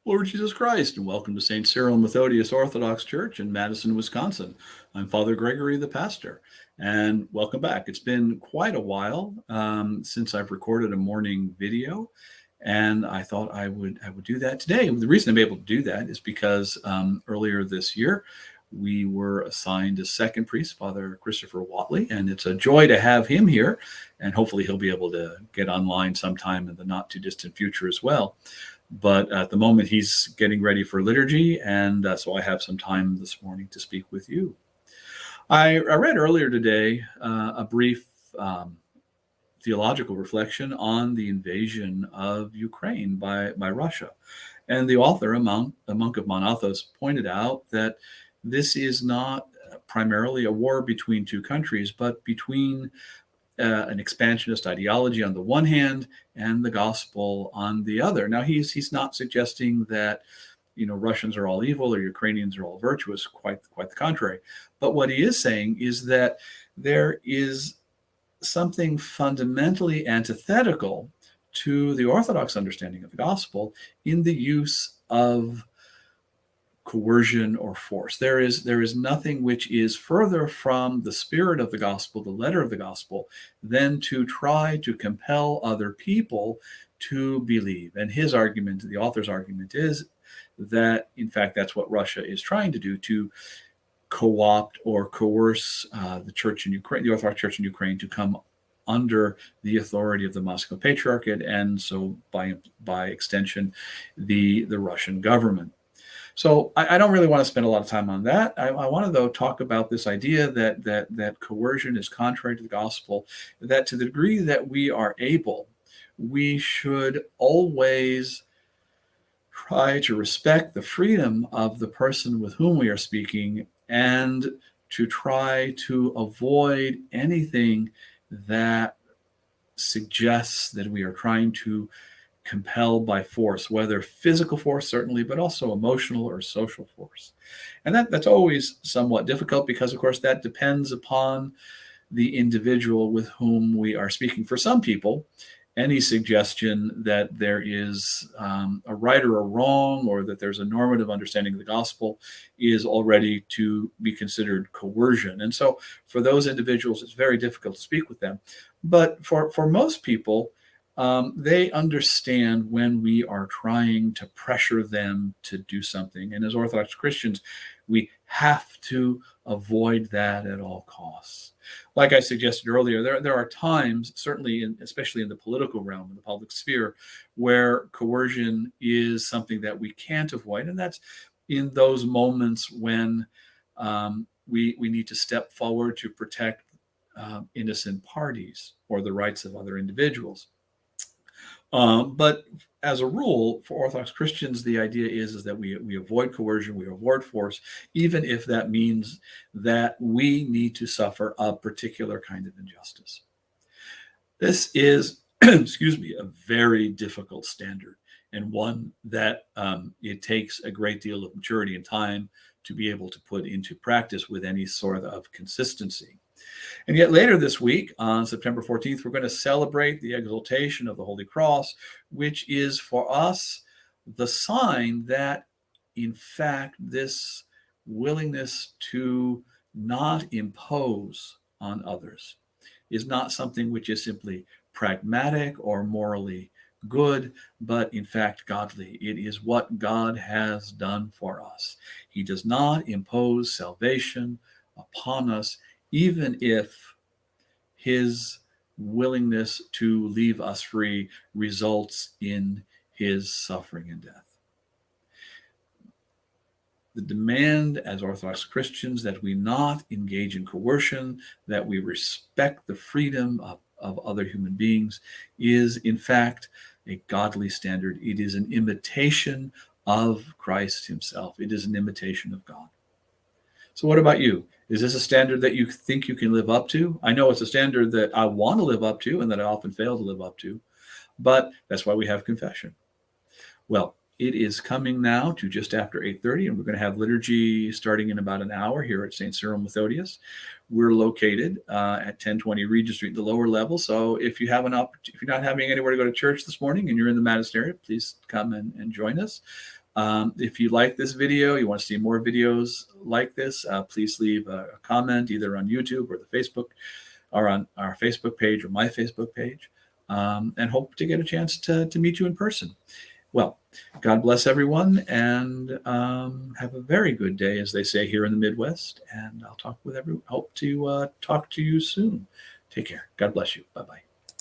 Lord Jesus Christ, and welcome to St. Cyril and Methodius Orthodox Church in Madison, Wisconsin. I'm Father Gregory, the pastor, and welcome back. It's been quite a while since I've recorded a morning video, and I thought I would do that today. The reason I'm able to do that is because earlier this year, we were assigned a second priest, Father Christopher Watley, and it's a joy to have him here, and hopefully he'll be able to get online sometime in the not too distant future as well. But at the moment, he's getting ready for liturgy, and so I have some time this morning to speak with you. I read earlier today a brief theological reflection on the invasion of Ukraine by Russia. And the author, a monk of Mount Athos, pointed out that this is not primarily a war between two countries, but between an expansionist ideology on the one hand and the gospel on the other. Now, he's not suggesting that Russians are all evil or Ukrainians are all virtuous, quite the contrary. But what he is saying is that there is something fundamentally antithetical to the Orthodox understanding of the gospel in the use of coercion or force. There is nothing which is further from the spirit of the gospel, the letter of the gospel, than to try to compel other people to believe. And his argument, the author's argument, is that, in fact, that's what Russia is trying to do, to co-opt or coerce the church in Ukraine, the Orthodox Church in Ukraine, to come under the authority of the Moscow Patriarchate, and so by extension, the Russian government. So I don't really want to spend a lot of time on that. I want to, though, talk about this idea that coercion is contrary to the gospel, that to the degree that we are able, we should always try to respect the freedom of the person with whom we are speaking and to try to avoid anything that suggests that we are trying to compelled by force, whether physical force, certainly, but also emotional or social force. And that's always somewhat difficult because, of course, that depends upon the individual with whom we are speaking. For some people, any suggestion that there is a right or a wrong, or that there's a normative understanding of the gospel, is already to be considered coercion. And so for those individuals, it's very difficult to speak with them. But for most people, they understand when we are trying to pressure them to do something. And as Orthodox Christians, we have to avoid that at all costs. Like I suggested earlier, there are times, certainly, especially in the political realm, in the public sphere, where coercion is something that we can't avoid. And that's in those moments when we need to step forward to protect innocent parties or the rights of other individuals. But as a rule, for Orthodox Christians, the idea is that we avoid coercion, we avoid force, even if that means that we need to suffer a particular kind of injustice. This is, excuse me, a very difficult standard, and one that it takes a great deal of maturity and time to be able to put into practice with any sort of consistency. And yet later this week, on September 14th, we're going to celebrate the exaltation of the Holy Cross, which is for us the sign that, in fact, this willingness to not impose on others is not something which is simply pragmatic or morally good, but in fact godly. It is what God has done for us. He does not impose salvation upon us, even if his willingness to leave us free results in his suffering and death. The demand as Orthodox Christians that we not engage in coercion, that we respect the freedom of other human beings, is in fact a godly standard. It is an imitation of Christ himself. It is an imitation of God. So what about you? Is this a standard that you think you can live up to? I know it's a standard that I want to live up to and that I often fail to live up to, but that's why we have confession. Well, it is coming now to just after 8:30, and we're going to have liturgy starting in about an hour here at St. Cyril and Methodius. We're located at 1020 Regent Street, the lower level. So if you have if you're not having anywhere to go to church this morning and you're in the Madison area, please come and join us. If you like this video, you want to see more videos like this, please leave a comment either on YouTube or the Facebook, or on our Facebook page or my Facebook page, and hope to get a chance to meet you in person. Well, God bless everyone, and have a very good day, as they say here in the Midwest. And I'll hope to talk to you soon. Take care. God bless you. Bye-bye.